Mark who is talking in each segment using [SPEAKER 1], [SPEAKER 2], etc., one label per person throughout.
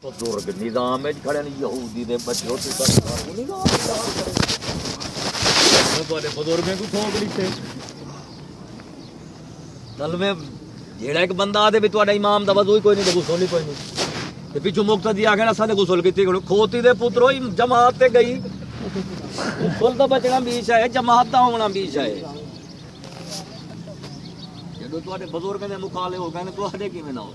[SPEAKER 1] بزرگ نظام کھڑے یہودی دے بچے بزرگوں کو ٹھوک لیتے کل میں جیڑا ایک بندہ آدھے بھی تھوڑا امام دا وضو ہی کوئی نہیں غسل ہی کوئی نہیں پیچھو مقتدی آ گیا نا سارے غسل کیتی کھوتی دے پترو جماعت تے گئی غسل دا بچنا بیچ ہے جماعت دا ہونا بیچ ہے جدو تواڈے بزرگ دے مخالف ہو گئے تواڈے کیویں نہ ہو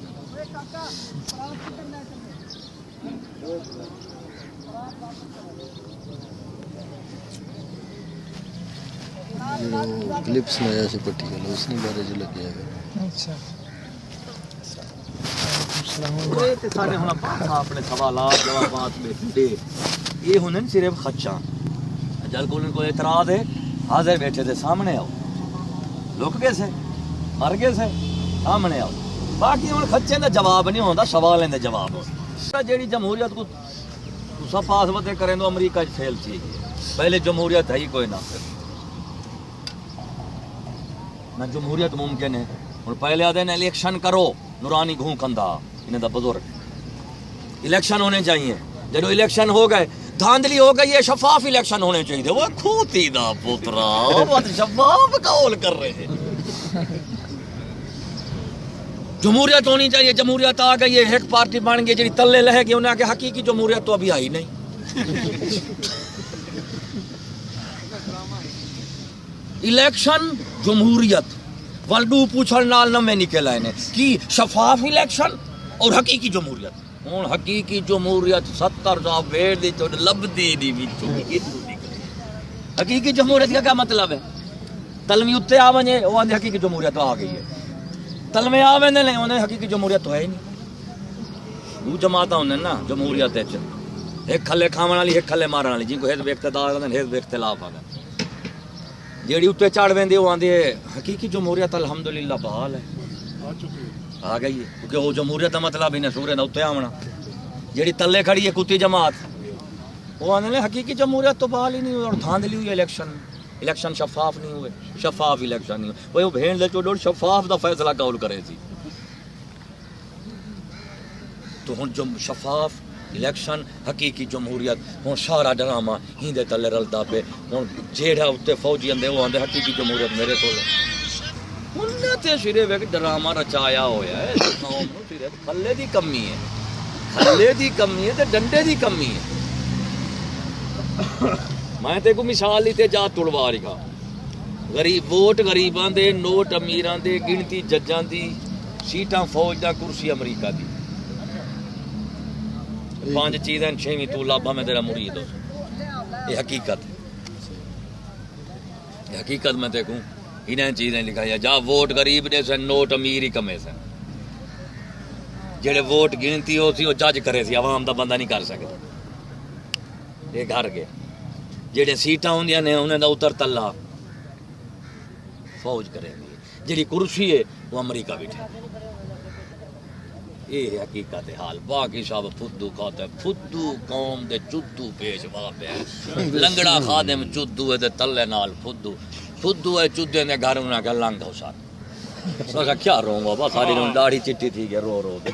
[SPEAKER 2] کلپس میں ایسے پٹی گل اس نے بارے جو لگیا ہے
[SPEAKER 3] اچھا
[SPEAKER 1] سارے ہن اپنے سوالات جوابات بیٹھے یہ ہونے صرف خچاں جل کو اعتراض ہے حاضر بیٹھے تھے سامنے آؤ لک گئے سے مر گئے سے سامنے آؤ باقی ہوں خچے کا جواب نہیں ہوتا سوالیں دے جواب ہوتا جیڑی جمہوریت کو تسا پاس وتے کریں تو امریکہ فیل تھی پہلے جمہوریت ہے ہی کوئی نہ جمہوریت ممکن ہے ہوں پہلے آدھے نا الیکشن کرو نورانی گھوں کندھا انہیں دا بزرگ الیکشن ہونے چاہیے جب الیکشن ہو گئے دھاندلی ہو گئی ہے شفاف الیکشن ہونے چاہیے وہ کھوتی دا پترا شفاف قول کر رہے ہیں جمہوریت ہونی چاہیے جمہوریت آ گئی ہے ایک پارٹی بن گئی جی تلے لہے گی انہیں آگے حقیقی جمہوریت تو ابھی آئی نہیں الیکشن جمہوریت ولڈو پوچھل نال نہ میں نکل آئے کی شفاف الیکشن اور حقیقی جمہوریت ہوں حقیقی جمہوریت 70 سال ویٹ دی تو لبدی دی حقیقی جمہوریت کا کیا مطلب ہے تلمی اتنے آ ونجے وہ آدھے حقیقی جمہوریت آ گئی ہے تلمے آ ویندے نہیں انہیں حقیقی جمہوریت تو ہے ہی نہیں وہ جماعت ہوندے نا جمہوریت ایک کھلے کھاون والی ایک کھلے مارن والی جن کو حزب اقتدار آندے حزب اختلاف آندے جیڑی اتنے چڑھ ویندی وہ آندی ہے حقیقی جمہوریت الحمدللہ بحال ہے آ گئی ہے کیونکہ وہ جمہوریت کا مطلب ہی نہ سورے نہ اتنے آونا جیڑی تلے کھڑی ہے کتی جماعت وہ آندے حقیقی جمہوریت تو بحال ہی نہیں ہوئی اور دھاندلی ہوئی الیکشن شفاف نہیں ہوئے شفاف الیکشن نہیں ہوئے وہ بھین لے چوڑ شفاف دا فیصلہ قول کرے سی تو ہن جو شفاف الیکشن حقیقی جمہوریت ہوں سارا ڈرامہ ہیندے تلے رلتا پہ ہوں جیڑا اتنے فوجی آندے وہ آندے حقیقی جمہوریت میرے کو انہیں تے صرف ایک ڈرامہ رچایا ہویا ہے قوم نو صرف کھلے دی کمی ہے کھلے دی کمی ہے تے ڈنڈے دی کمی ہے میں تے کو مثال لی تے جا تڑوا رہا غریب ووٹ غریباں دے نوٹ امیراں دے گنتی ججاں دی سیٹاں فوج دا کرسی امریکہ دی 5 چیزیں 6ویں تو لابا میں تیرا مرید ہو یہ حقیقت یہ حقیقت میں دیکھوں انہیں چیزیں لکھائی ہے جا ووٹ غریب دے سے نوٹ امیر ہی کمے سے جڑے ووٹ گنتی ہو سی وہ جج کرے سی عوام دا بندہ نہیں کر سکتا یہ گھر گئے جڑے سیٹاں ہوندیاں نے انہیں دا اتر تلا فوج کرے گی جڑی کرسی ہے وہ امریکہ بیٹھے یہ حقیقت حال باقی صاحب فدو کہتے ہیں فدو قوم دے چدو پیشوا پہ لنگڑا خادم چدو ہے دے تلے نال فدو ہے چدے نے گھر انہاں کہ لنگ ہو ساتھ سوچا کیا رو بابا ساری رون داڑھی چٹی تھی کہ رو رو دے